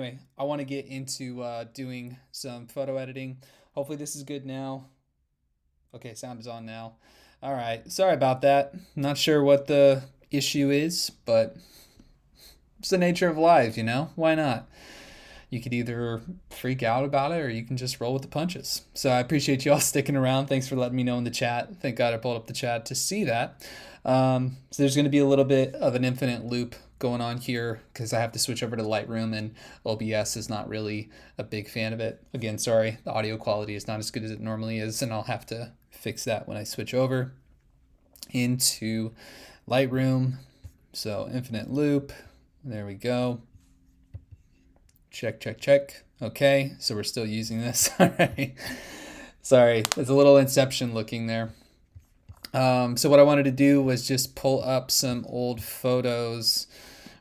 Anyway, I want to get into doing some photo editing. Hopefully this is good now. Okay, sound is on now. All right, sorry about that. Not sure what the issue is, but it's the nature of life, you know? Why not? You could either freak out about it or you can just roll with the punches. So I appreciate you all sticking around. Thanks for letting me know in the chat. Thank God I pulled up the chat to see that. So there's going to be a little bit of an infinite loop going on here because I have to switch over to Lightroom, and OBS is not really a big fan of it. Again, sorry, the audio quality is not as good as it normally is, and I'll have to fix that when I switch over into Lightroom. So infinite loop, there we go. Check, check, check. Okay, so we're still using this. All right. Sorry, it's a little Inception looking there. So what I wanted to do was just pull up some old photos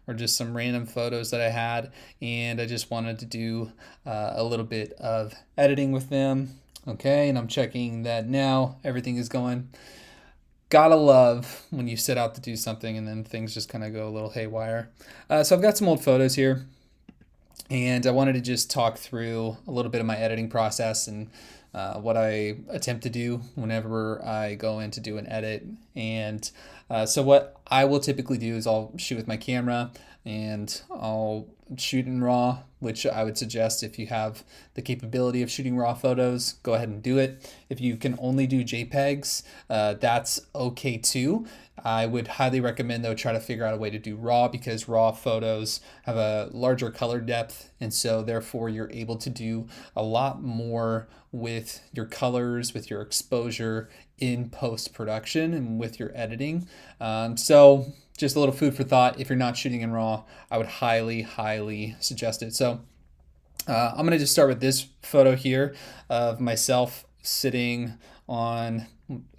or just some random photos that I had, and I just wanted to do a little bit of editing with them. Okay, and I'm checking that now everything is going. Gotta love when you set out to do something and then things just kind of go a little haywire. So I've got some old photos here, and I wanted to just talk through a little bit of my editing process and what I attempt to do whenever I go in to do an edit. And so what I will typically do is I'll shoot with my camera and I'll shoot in RAW, which I would suggest if you have the capability of shooting RAW photos, go ahead and do it. If you can only do JPEGs, that's okay too. I would highly recommend though try to figure out a way to do RAW, because RAW photos have a larger color depth, and so therefore you're able to do a lot more with your colors, with your exposure in post-production and with your editing. So just a little food for thought. If you're not shooting in RAW, I would highly suggest it. So I'm gonna just start with this photo here of myself sitting on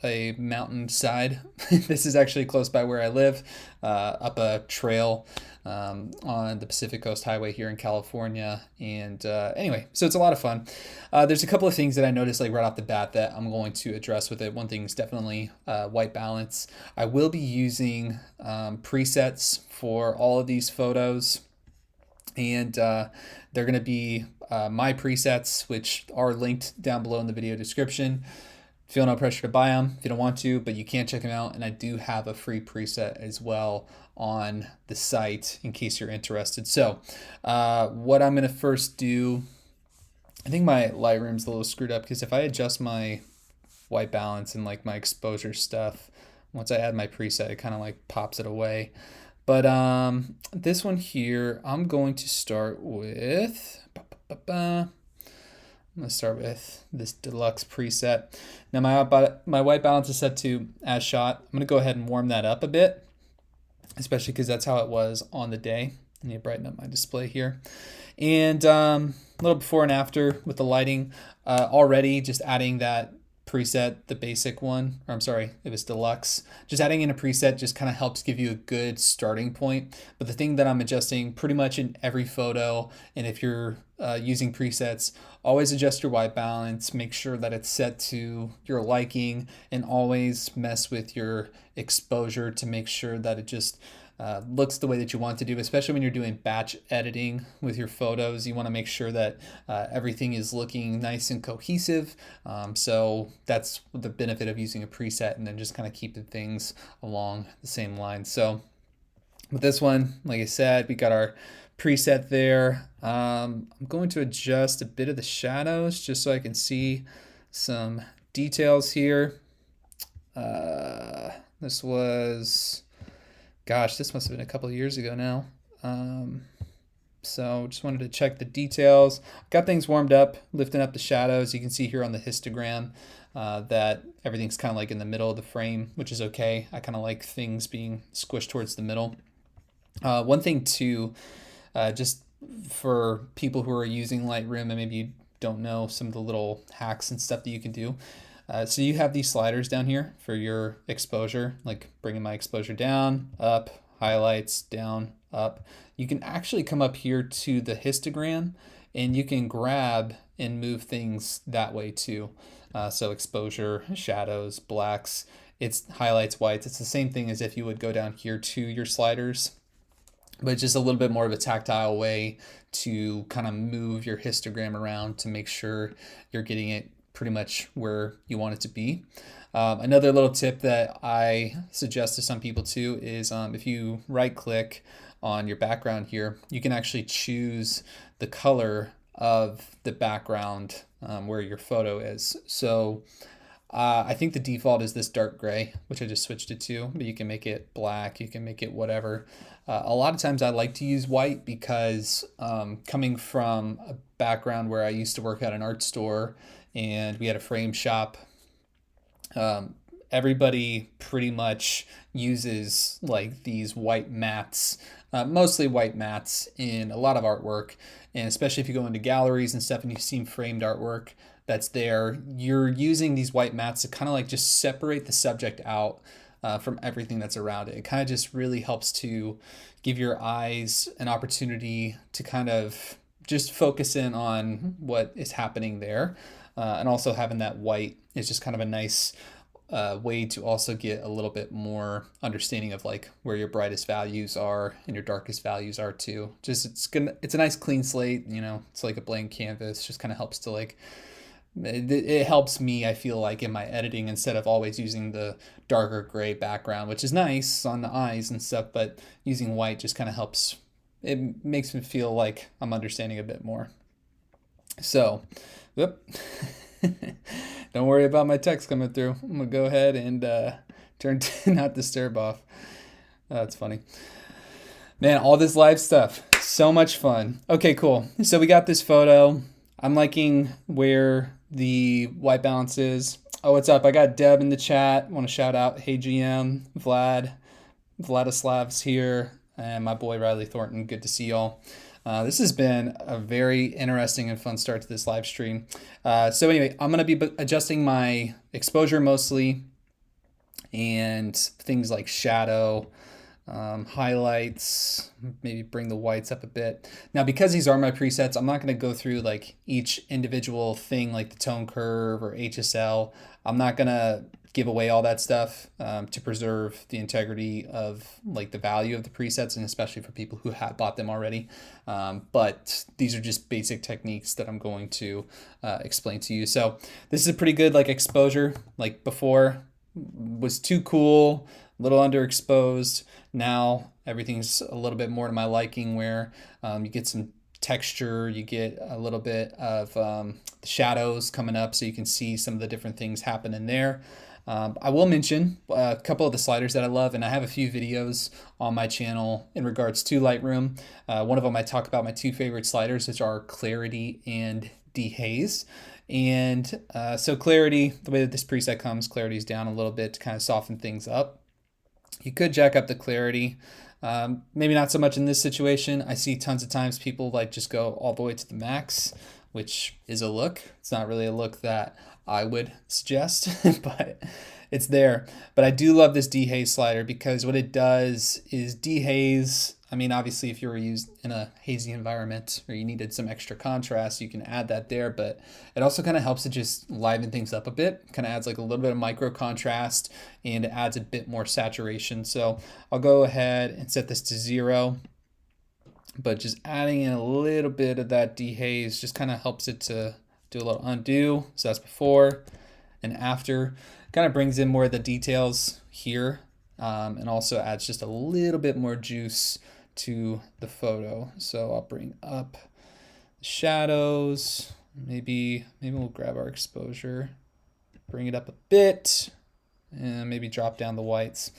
a mountainside. This is actually close by where I live, up a trail on the Pacific Coast Highway here in California. And anyway, so it's a lot of fun. There's a couple of things that I noticed like right off the bat that I'm going to address with it. One thing is definitely white balance. I will be using presets for all of these photos, and they're going to be my presets, which are linked down below in the video description. Feel no pressure to buy them if you don't want to, but you can check them out. And I do have a free preset as well on the site in case you're interested. So what I'm going to first do, I think my Lightroom's a little screwed up because if I adjust my white balance and like my exposure stuff, once I add my preset, it kind of like pops it away. But this one here, I'm going to start with, I'm gonna start with this deluxe preset. Now my white balance is set to as shot. I'm gonna go ahead and warm that up a bit, especially because that's how it was on the day. I need to brighten up my display here. And a little before and after with the lighting, already just adding that preset, the basic one, or I'm sorry, it was deluxe. Just adding in a preset just kind of helps give you a good starting point. But the thing that I'm adjusting pretty much in every photo, and if you're using presets, always adjust your white balance, make sure that it's set to your liking, and always mess with your exposure to make sure that it just looks the way that you want to do, especially when you're doing batch editing with your photos. You want to make sure that everything is looking nice and cohesive. So that's the benefit of using a preset and then just kind of keeping things along the same line. So with this one, like I said, we got our preset there. I'm going to adjust a bit of the shadows just so I can see some details here. This was, gosh, this must have been a couple of years ago now. So just wanted to check the details. Got things warmed up, lifting up the shadows. You can see here on the histogram that everything's kind of like in the middle of the frame, which is okay. I kind of like things being squished towards the middle. One thing too, just for people who are using Lightroom and maybe you don't know some of the little hacks and stuff that you can do. So you have these sliders down here for your exposure, like bringing my exposure down, up, highlights, down, up. You can actually come up here to the histogram and you can grab and move things that way too. So exposure, shadows, blacks, it's highlights, whites. It's the same thing as if you would go down here to your sliders but just a little bit more of a tactile way to kind of move your histogram around to make sure you're getting it pretty much where you want it to be. Another little tip that I suggest to some people too is if you right click on your background here, you can actually choose the color of the background where your photo is. So I think the default is this dark gray, which I just switched it to, but you can make it black, you can make it whatever. A lot of times I like to use white because coming from a background where I used to work at an art store and we had a frame shop, everybody pretty much uses like these white mats, mostly white mats in a lot of artwork. And especially if you go into galleries and stuff and you've seen framed artwork that's there, you're using these white mats to kind of like just separate the subject out from everything that's around it. It kind of just really helps to give your eyes an opportunity to kind of just focus in on what is happening there. And also having that white is just kind of a nice way to also get a little bit more understanding of like where your brightest values are and your darkest values are too. Just it's a nice clean slate, you know, it's like a blank canvas. Just kind of helps to like it helps me, I feel like, in my editing instead of always using the darker gray background, which is nice on the eyes and stuff, but using white just kind of helps. It makes me feel like I'm understanding a bit more. So, whoop. Don't worry about my text coming through. I'm gonna go ahead and turn to not disturb off. That's funny. Man, all this live stuff, so much fun. Okay, cool. So we got this photo. I'm liking where the white balance is. Oh, what's up? I got Deb in the chat. Want to shout out, hey GM, Vladislav's here, and my boy Riley Thornton. Good to see y'all. This has been a very interesting and fun start to this live stream. So anyway, I'm going to be adjusting my exposure mostly and things like shadow, highlights, maybe bring the whites up a bit. Now, because these are my presets, I'm not going to go through like each individual thing like the tone curve or HSL. I'm not going to give away all that stuff to preserve the integrity of like the value of the presets, and especially for people who have bought them already. But these are just basic techniques that I'm going to explain to you. So this is a pretty good like exposure. Like before was too cool, a little underexposed. Now everything's a little bit more to my liking, where you get some texture, you get a little bit of the shadows coming up so you can see some of the different things happening there. I will mention a couple of the sliders that I love, and I have a few videos on my channel in regards to Lightroom. One of them I talk about my two favorite sliders, which are Clarity and Dehaze. And so Clarity, the way that this preset comes, Clarity is down a little bit to kind of soften things up. You could jack up the clarity. Maybe not so much in this situation. I see tons of times people like just go all the way to the max, which is a look. It's not really a look that I would suggest, but it's there. But I do love this dehaze slider because what it does is dehaze. I mean, obviously, if you were used in a hazy environment or you needed some extra contrast, you can add that there. But it also kind of helps to just liven things up a bit. Kind of adds like a little bit of micro contrast, and it adds a bit more saturation. So I'll go ahead and set this to 0. But just adding in a little bit of that dehaze just kind of helps it to do a little undo. So that's before and after. Kind of brings in more of the details here, and also adds just a little bit more juice to the photo. So I'll bring up the shadows. Maybe we'll grab our exposure, bring it up a bit, and maybe drop down the whites.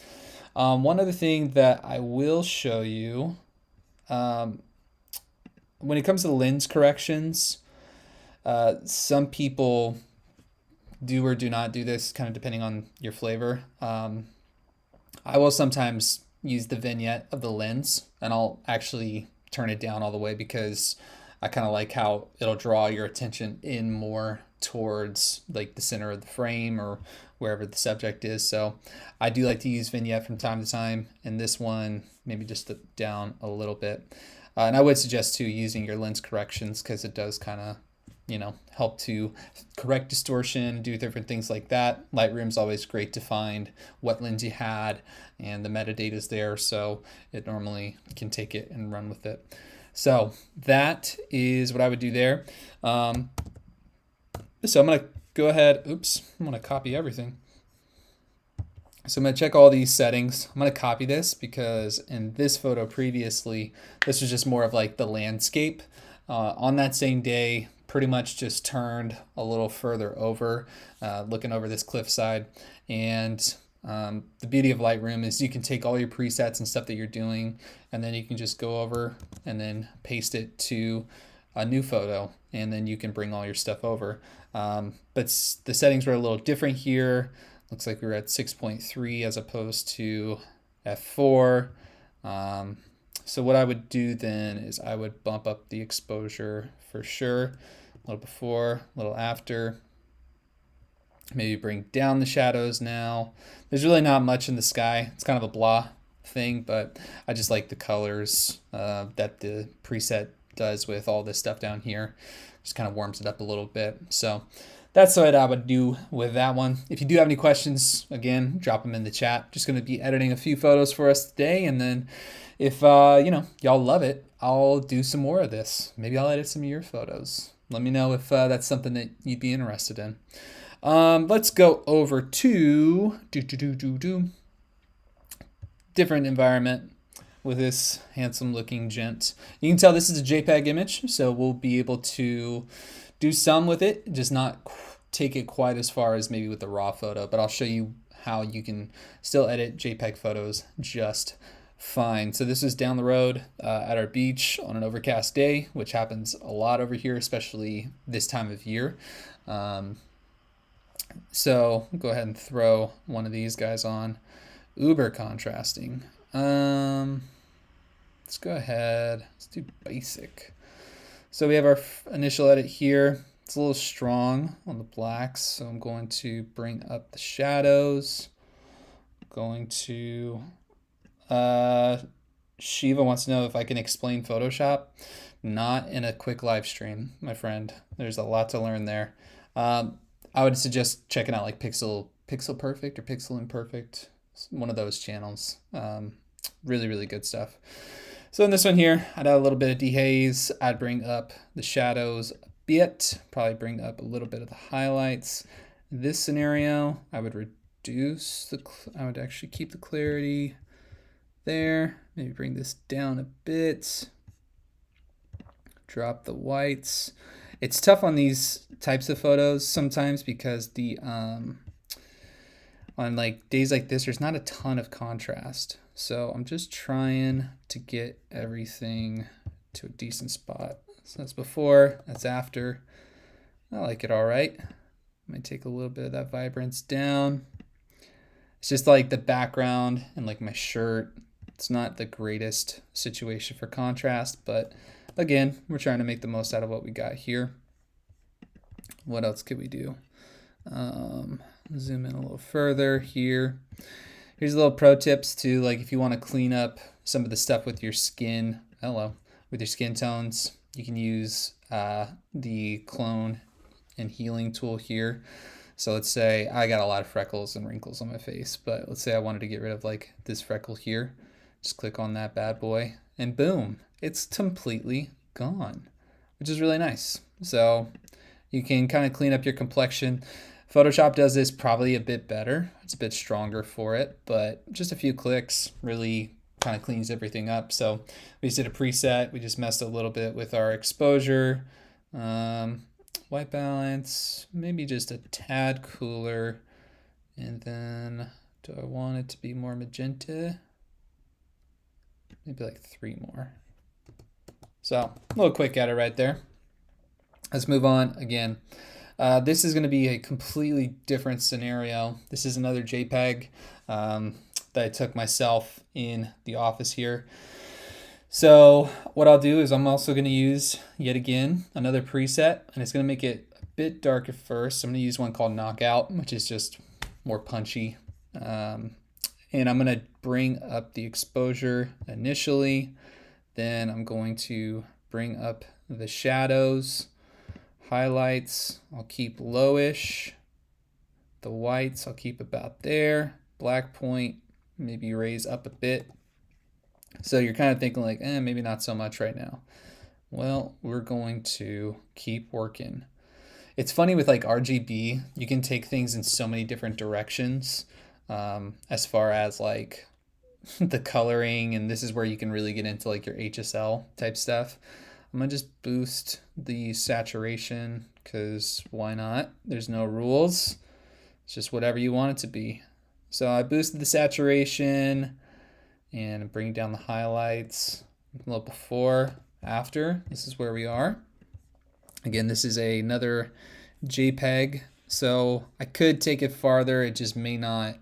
One other thing that I will show you, when it comes to lens corrections, some people do or do not do this, kind of depending on your flavor. I will sometimes use the vignette of the lens, and I'll actually turn it down all the way because I kind of like how it'll draw your attention in more towards like the center of the frame or wherever the subject is. So I do like to use vignette from time to time, and this one maybe just down a little bit. And I would suggest too using your lens corrections because it does kind of, help to correct distortion, do different things like that. Lightroom's always great to find what lens you had, and the metadata is there, so it normally can take it and run with it. So that is what I would do there. So I'm gonna go ahead, I'm gonna copy everything. So I'm going to check all these settings. I'm going to copy this because in this photo previously, this was just more of like the landscape. On that same day, pretty much just turned a little further over, looking over this cliffside. And the beauty of Lightroom is you can take all your presets and stuff that you're doing, and then you can just go over and then paste it to a new photo, and then you can bring all your stuff over. But the settings were a little different here. Looks like we were at 6.3 as opposed to f4. So what I would do then is I would bump up the exposure for sure. A little before, a little after. Maybe bring down the shadows now. There's really not much in the sky. It's kind of a blah thing, but I just like the colors that the preset does with all this stuff down here. Just kind of warms it up a little bit. So that's what I would do with that one. If you do have any questions, again, drop them in the chat. Just going to be editing a few photos for us today, and then if y'all love it, I'll do some more of this. Maybe I'll edit some of your photos. Let me know if that's something that you'd be interested in. Let's go over to different environment with this handsome looking gent. You can tell this is a JPEG image, so we'll be able to do some with it, just not take it quite as far as maybe with the raw photo, but I'll show you how you can still edit JPEG photos just fine. So this is down the road at our beach on an overcast day, which happens a lot over here, especially this time of year. So go ahead and throw one of these guys on. Uber contrasting. Let's go ahead, let's do basic. So we have our initial edit here. It's a little strong on the blacks, so I'm going to bring up the shadows. Going to, Shiva wants to know if I can explain Photoshop. Not in a quick live stream, my friend. There's a lot to learn there. I would suggest checking out like Pixel Perfect or Pixel Imperfect, one of those channels. Really, really good stuff. So in this one here, I'd add a little bit of dehaze. I'd bring up the shadows a bit, probably bring up a little bit of the highlights. In this scenario, I would I would actually keep the clarity there. Maybe bring this down a bit. Drop the whites. It's tough on these types of photos sometimes because the on like days like this, there's not a ton of contrast. So I'm just trying to get everything to a decent spot. So that's before, that's after. I like it all right. I might take a little bit of that vibrance down. It's just like the background and like my shirt. It's not the greatest situation for contrast, but again, we're trying to make the most out of what we got here. What else could we do? Zoom in a little further here. Here's a little pro tips too, like if you want to clean up some of the stuff with your skin, with your skin tones, you can use the clone and healing tool here. So let's say I got a lot of freckles and wrinkles on my face, but let's say I wanted to get rid of like this freckle here. Just click on that bad boy and boom, it's completely gone, which is really nice. So you can kind of clean up your complexion. Photoshop does this probably a bit better. It's a bit stronger for it, but just a few clicks really kind of cleans everything up. So we just did a preset. We just messed a little bit with our exposure, white balance, maybe just a tad cooler. And then do I want it to be more magenta? Maybe like 3 more. So a little quick edit right there. Let's move on again. This is going to be a completely different scenario. This is another JPEG that I took myself in the office here. So what I'll do is I'm also going to use, yet again, another preset, and it's going to make it a bit dark at first. I'm going to use one called Knockout, which is just more punchy. And I'm going to bring up the exposure initially. Then I'm going to bring up the shadows, Highlights, I'll keep lowish. The whites, I'll keep about there. Black point, maybe raise up a bit. So you're kind of thinking like, maybe not so much right now. Well, we're going to keep working. It's funny with like RGB, you can take things in so many different directions as far as like the coloring, and this is where you can really get into like your HSL type stuff. I'm gonna just boost the saturation because why not? There's no rules. It's just whatever you want it to be. So I boosted the saturation and bring down the highlights. A little before, after. This is where we are. Again, this is another JPEG, so I could take it farther. It just may not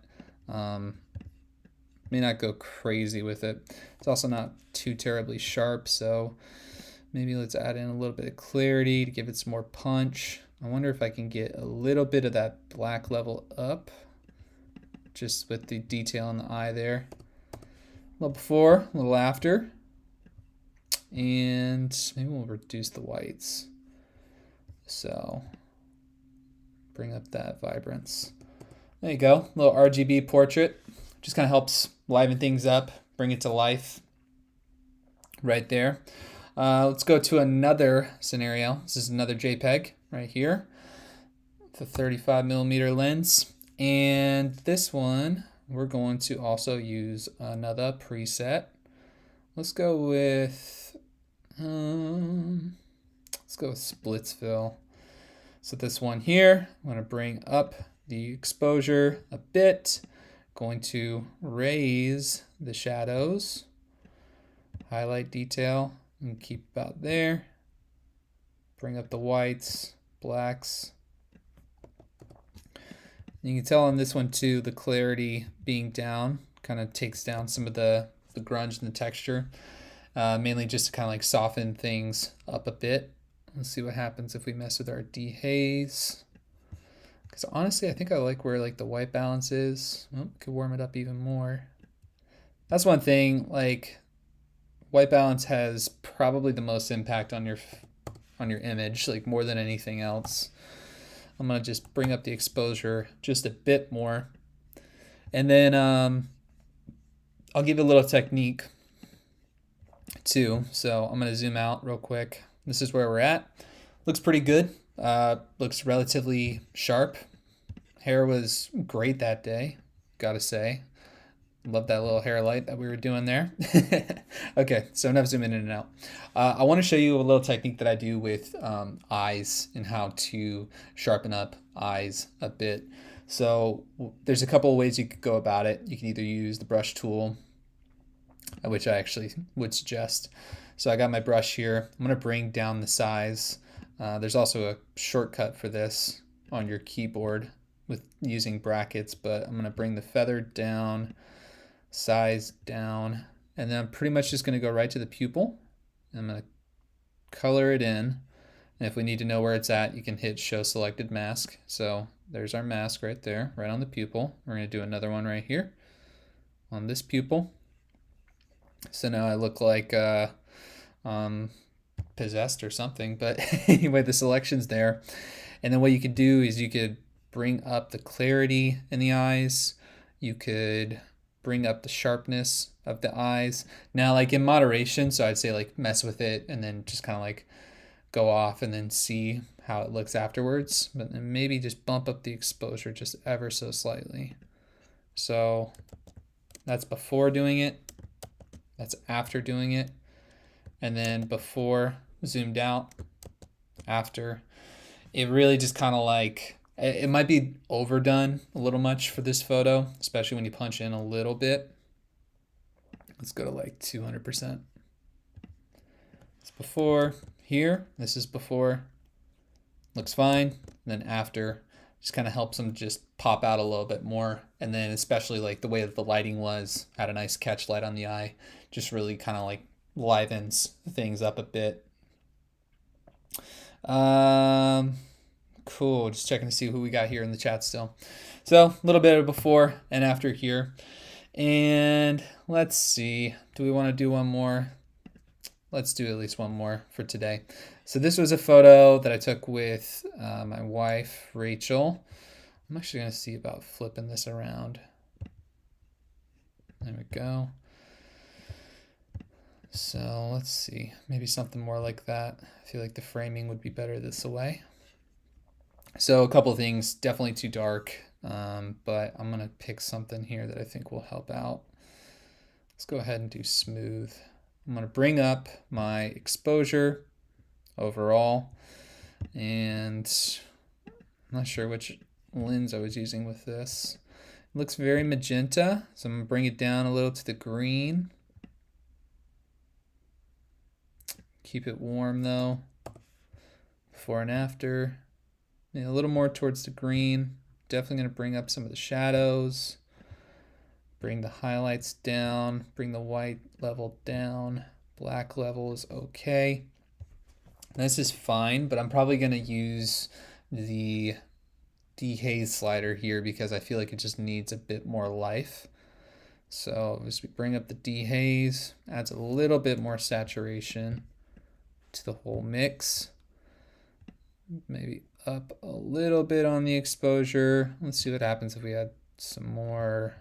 go crazy with it. It's also not too terribly sharp, so maybe let's add in a little bit of clarity to give it some more punch. I wonder if I can get a little bit of that black level up, just with the detail in the eye there. A little before, a little after, and maybe we'll reduce the whites. So bring up that vibrance. There you go, a little RGB portrait. Just kind of helps liven things up, bring it to life right there. Let's go to another scenario. This is another JPEG right here, the 35mm lens. And this one, we're going to also use another preset. Let's go with Splitsville. So this one here, I'm going to bring up the exposure a bit. Going to raise the shadows, highlight detail, and keep about there. Bring up the whites, blacks. You can tell on this one too, the clarity being down kind of takes down some of the grunge and the texture, mainly just to kind of like soften things up a bit. Let's see what happens if we mess with our dehaze. Because honestly, I think I like where like the white balance is. Oh, could warm it up even more. That's one thing, like white balance has probably the most impact on your image, like more than anything else. I'm gonna just bring up the exposure just a bit more. And then I'll give you a little technique too. So I'm gonna zoom out real quick. This is where we're at. Looks pretty good. Looks relatively sharp. Hair was great that day, gotta say. Love that little hair light that we were doing there. Okay, so enough zooming in and out. I want to show you a little technique that I do with eyes and how to sharpen up eyes a bit. So there's a couple of ways you could go about it. You can either use the brush tool, which I actually would suggest. So I got my brush here. I'm going to bring down the size. There's also a shortcut for this on your keyboard with using brackets, but I'm going to bring the feather down, size down, and then I'm pretty much just going to go right to the pupil. I'm going to color it in, and if we need to know where it's at, you can hit show selected mask. So there's our mask right there, right on the pupil. We're going to do another one right here on this pupil. So now I look like possessed or something, but anyway, the selection's there. And then what you could do is you could bring up the clarity in the eyes. You could bring up the sharpness of the eyes. Now, like in moderation, so I'd say like mess with it and then just kind of like go off and then see how it looks afterwards. But then maybe just bump up the exposure just ever so slightly. So that's before doing it. That's after doing it. And then before, zoomed out, after. It really just kind of like, it might be overdone a little much for this photo, especially when you punch in a little bit. Let's go to like 200%. It's before here. This is before. Looks fine. And then after, just kind of helps them just pop out a little bit more. And then especially like the way that the lighting was, had a nice catch light on the eye, just really kind of like livens things up a bit. Cool, just checking to see who we got here in the chat still. So a little bit of before and after here. And let's see, do we want to do one more? let's do at least one more for today. So this was a photo that I took with my wife, Rachel. I'm actually going to see about flipping this around. There we go. So let's see, maybe something more like that. I feel like the framing would be better this way. So a couple of things, definitely too dark, but I'm going to pick something here that I think will help out. Let's go ahead and do smooth. I'm going to bring up my exposure overall, and I'm not sure which lens I was using with this. It looks very magenta, so I'm going to bring it down a little to the green. Keep it warm though, before and after. A little more towards the green. Definitely going to bring up some of the shadows. Bring the highlights down. Bring the white level down. Black level is okay. This is fine, but I'm probably going to use the dehaze slider here because I feel like it just needs a bit more life. So as we bring up the dehaze, adds a little bit more saturation to the whole mix. Maybe up a little bit on the exposure. Let's see what happens if we add some more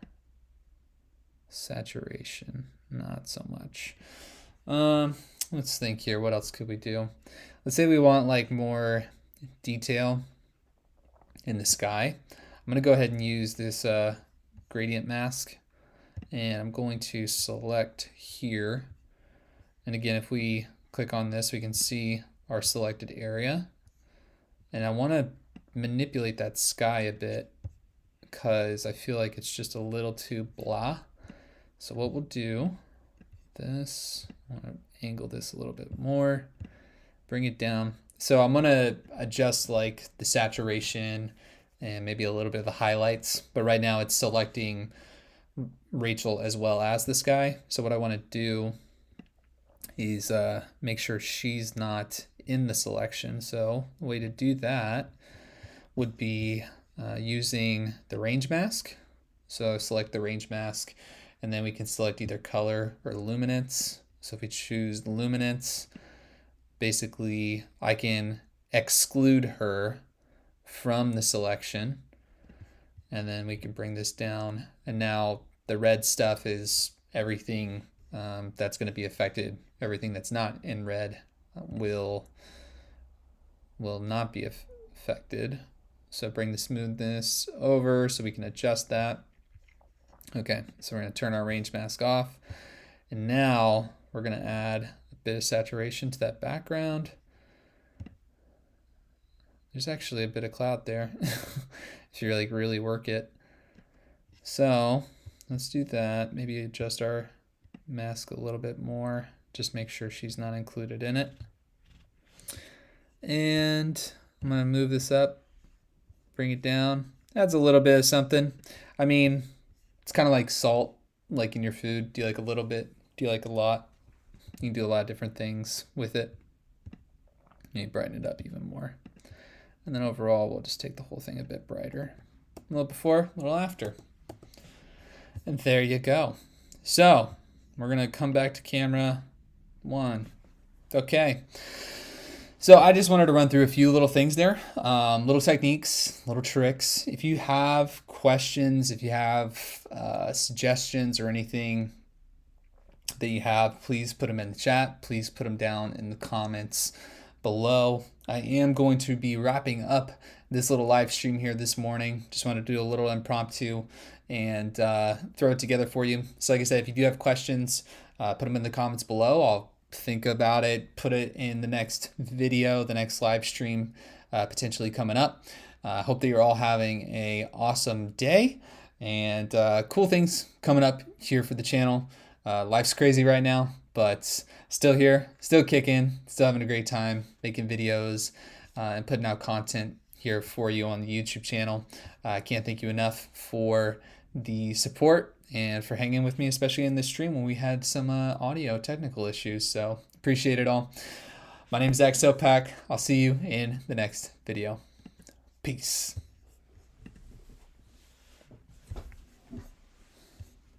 saturation. Not so much. Let's think here. What else could we do? Let's say we want like more detail in the sky. I'm going to go ahead and use this gradient mask, and I'm going to select here. And again, if we click on this, we can see our selected area. And I want to manipulate that sky a bit because I feel like it's just a little too blah. So what we'll do, this, I want to angle this a little bit more, bring it down. So I'm going to adjust like the saturation and maybe a little bit of the highlights, but right now it's selecting Rachel as well as the sky. So what I want to do is make sure she's not in the selection. So the way to do that would be using the range mask. So select the range mask, and then we can select either color or luminance. So if we choose luminance, basically I can exclude her from the selection, and then we can bring this down, and now the red stuff is everything that's going to be affected. Everything that's not in red will not be affected. So bring the smoothness over so we can adjust that. Okay, so we're going to turn our range mask off, and now we're going to add a bit of saturation to that background. There's actually a bit of cloud there if you really work it. So let's do that. Maybe adjust our mask a little bit more. Just make sure she's not included in it. And I'm going to move this up, bring it down. Adds a little bit of something. I mean, it's kind of like salt, like in your food. Do you like a little bit? Do you like a lot? You can do a lot of different things with it. Maybe brighten it up even more. And then overall, we'll just take the whole thing a bit brighter. A little before, a little after. And there you go. So we're going to come back to camera one. Okay. So I just wanted to run through a few little things there, little techniques, little tricks. If you have questions, if you have suggestions or anything that you have, please put them in the chat. Please put them down in the comments below. I am going to be wrapping up this little live stream here this morning. Just want to do a little impromptu and throw it together for you. So like I said, if you do have questions, put them in the comments below. I'll think about it, put it in the next video, the next live stream potentially coming up. Hope that you're all having a awesome day and cool things coming up here for the channel. Life's crazy right now, but still here, still kicking, still having a great time making videos and putting out content here for you on the YouTube channel. I can't thank you enough for the support and for hanging with me, especially in this stream when we had some audio technical issues. So appreciate it all. My name is Sopak. I'll see you in the next video. Peace.